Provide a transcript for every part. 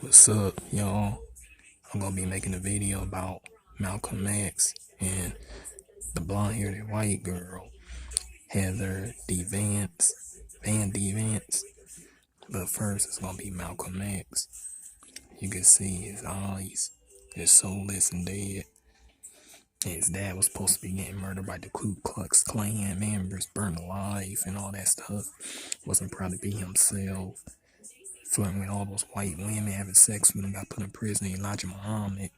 What's up, y'all? I'm gonna be making a video about Malcolm X and the blonde-haired white girl, Heather Van Devance. But first, it's gonna be Malcolm X. You can see his eyes, his soulless and dead. His dad was supposed to be getting murdered by the Ku Klux Klan members, burned alive, and all that stuff. Wasn't proud to be himself. Flirting with all those white women, having sex with them, got put in prison. Elijah Muhammad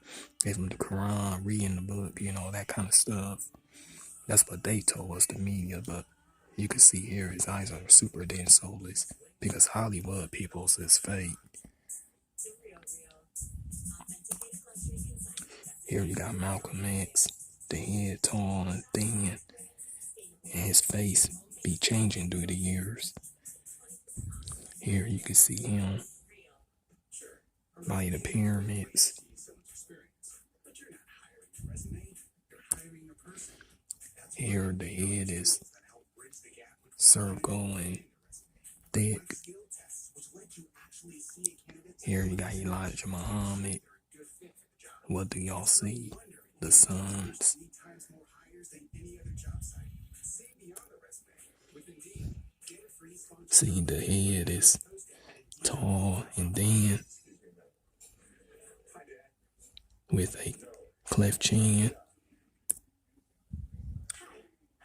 gave him the Quran, reading the book, that kind of stuff. That's what they told us, the media, but you can see here his eyes are super dead and soulless because Hollywood people's is fake. Here you got Malcolm X, the head tall and thin, and his face be changing through the years. Here you can see him by the pyramids. Here the head is circle and thick. Here you got Elijah Muhammad. What do y'all see? The suns. See, the head is tall and thin with a cleft chin.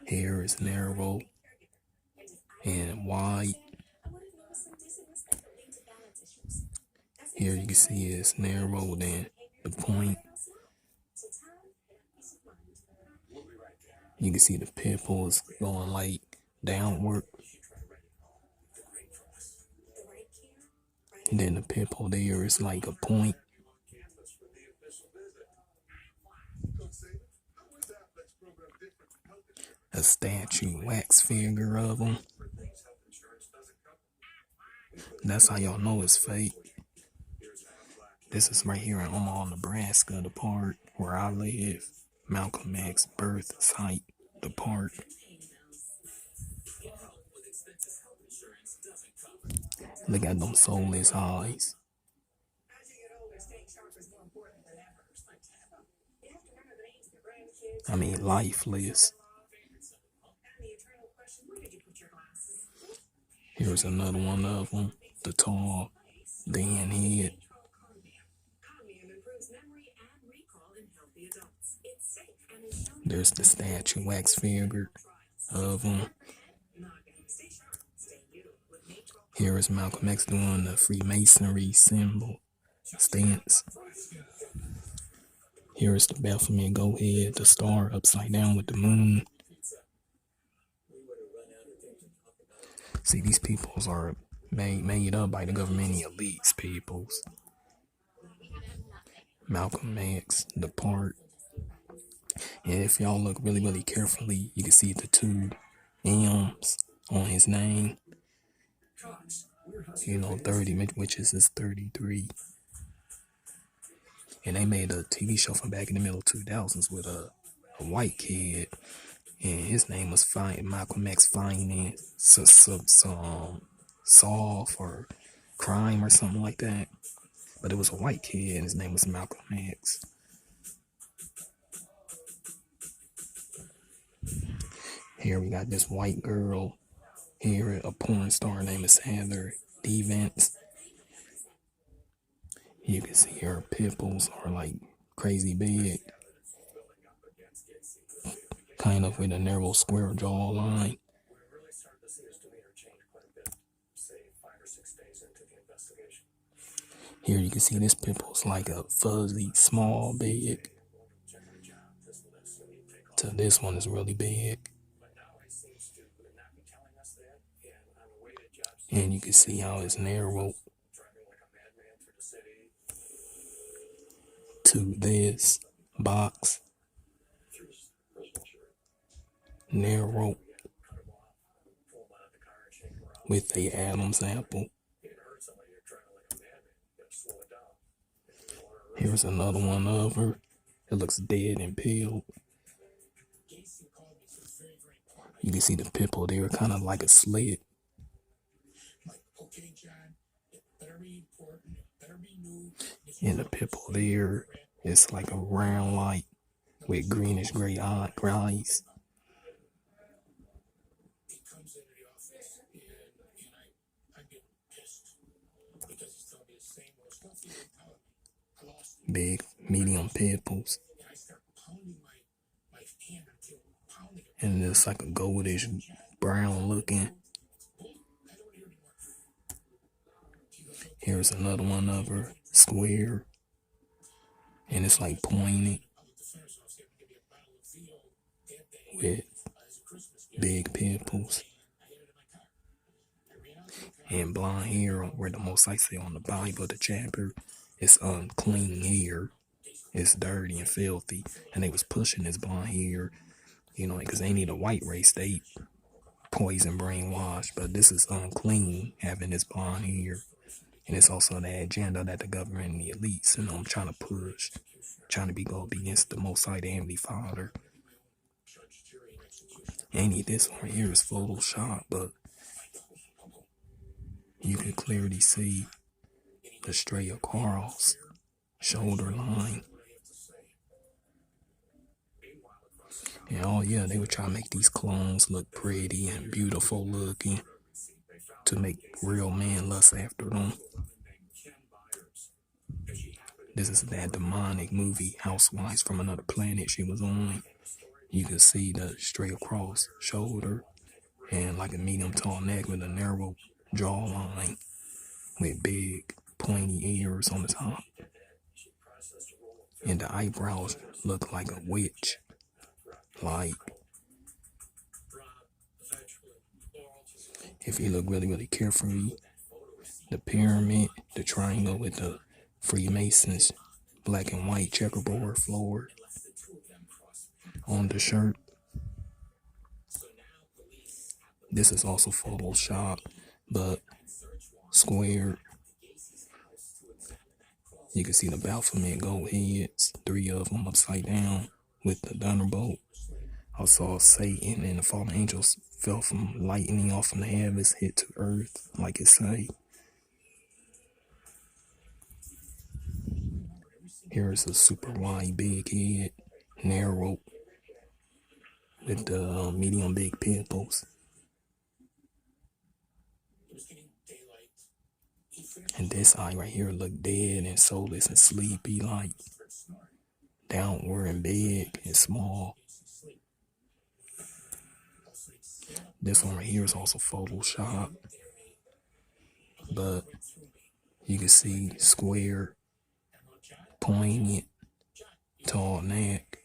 Hair is narrow and wide. Here you can see it's narrow than the point. You can see the pupils going like downward. And then the pimple there is like a point. A statue wax figure of him. That's how y'all know it's fake. This is right here in Omaha, Nebraska, the part where I live. Malcolm X birth site, the park. Look at them soulless eyes. I mean, lifeless. Here's another one of them, the tall, thin head. There's the statue wax figure of him. Here is Malcolm X doing the Freemasonry symbol stance. Here is the Baphomet go ahead, the star upside down with the moon. See, these peoples are made up by the government elites peoples. Malcolm X, the part. And if y'all look really, really carefully, you can see the two M's on his name. 30, which is his 33. And they made a TV show from back in the middle 2000s with a white kid. And his name was Malcolm X Finding Solve or Crime or something like that. But it was a white kid and his name was Malcolm X. Here we got this white girl. Here a porn star named is Heather Devance. You can see her pupils are like crazy big. Kind of with a narrow square jawline. Here you can see this pimple's like a fuzzy, small, big. So this one is really big. And you can see how it's narrow to this box. Narrow with a Adam's apple. Here's another one of her. It looks dead and pale. You can see the pimple there, kind of like a slit. And the pipple there is like a round light with greenish gray eyes. Big, medium pimples. And it's like a goldish brown looking. Here's another one of her, square. And it's like pointed with big pimples. And blonde hair, where the most I say on the Bible, the chapter, it's unclean hair. It's dirty and filthy. And they was pushing this blonde hair, you know, because they need a white race. They poison brainwashed. But this is unclean, having this blonde hair. And it's also the agenda that the government and the elites, you know, trying to push. Trying to go against the Most High, the Heavenly Father. And this one here is Photoshop, but you can clearly see the stray across shoulder line. And oh yeah, they were trying to make these clones look pretty and beautiful looking to make real men lust after them. This is that demonic movie, Housewives from Another Planet, she was on. You can see the straight across shoulder and like a medium tall neck with a narrow jawline with big pointy ears on the top. And the eyebrows look like a witch. Like, if you look really, really carefully, the pyramid, the triangle with the Freemasons, black and white checkerboard floor on the shirt. This is also Photoshop, but squared. You can see the Baphomet goat heads, 3 of them upside down with the thunderbolt. I saw Satan and the fallen angels fell from lightning off from the heavens, hit to earth, like it say. Here is a super wide big head, narrow, with the medium big pimples. And this eye right here look dead and soulless and sleepy, like downward and big and small. This one right here is also Photoshop, but you can see square, poignant, tall neck.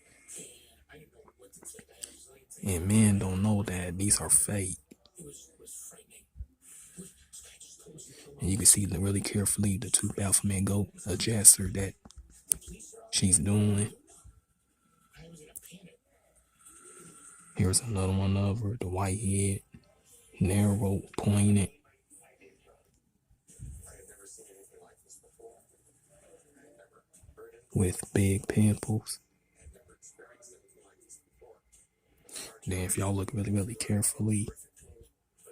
And men don't know that these are fake. And you can see really carefully the 2 Baphomet goat adjuster that she's doing. Here's another one of her, the white head, narrow, pointed. With big pimples. Then if y'all look really, really carefully,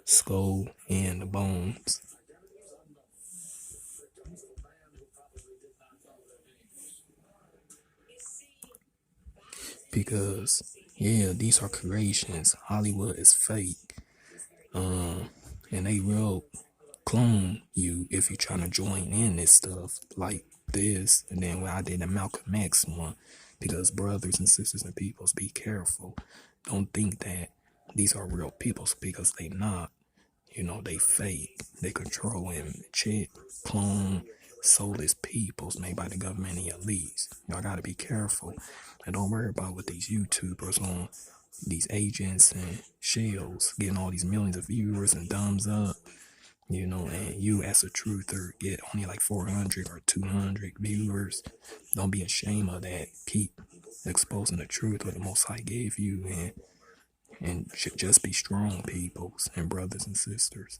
skull and the bones. Because, yeah, these are creations. Hollywood is fake. And they will clone you if you're trying to join in this stuff like this. And then when I did the Malcolm X one, because brothers and sisters and peoples, be careful. Don't think that these are real peoples, because they not. You know, they fake. They control and check, clone, soulless peoples made by the government and the elites. Y'all gotta be careful. And don't worry about what these YouTubers on, these agents and shells getting all these millions of viewers and thumbs up. You know, and you as a truther get only like 400 or 200 viewers. Don't be ashamed of that. Keep exposing the truth what the Most High gave you, and just be strong, peoples and brothers and sisters.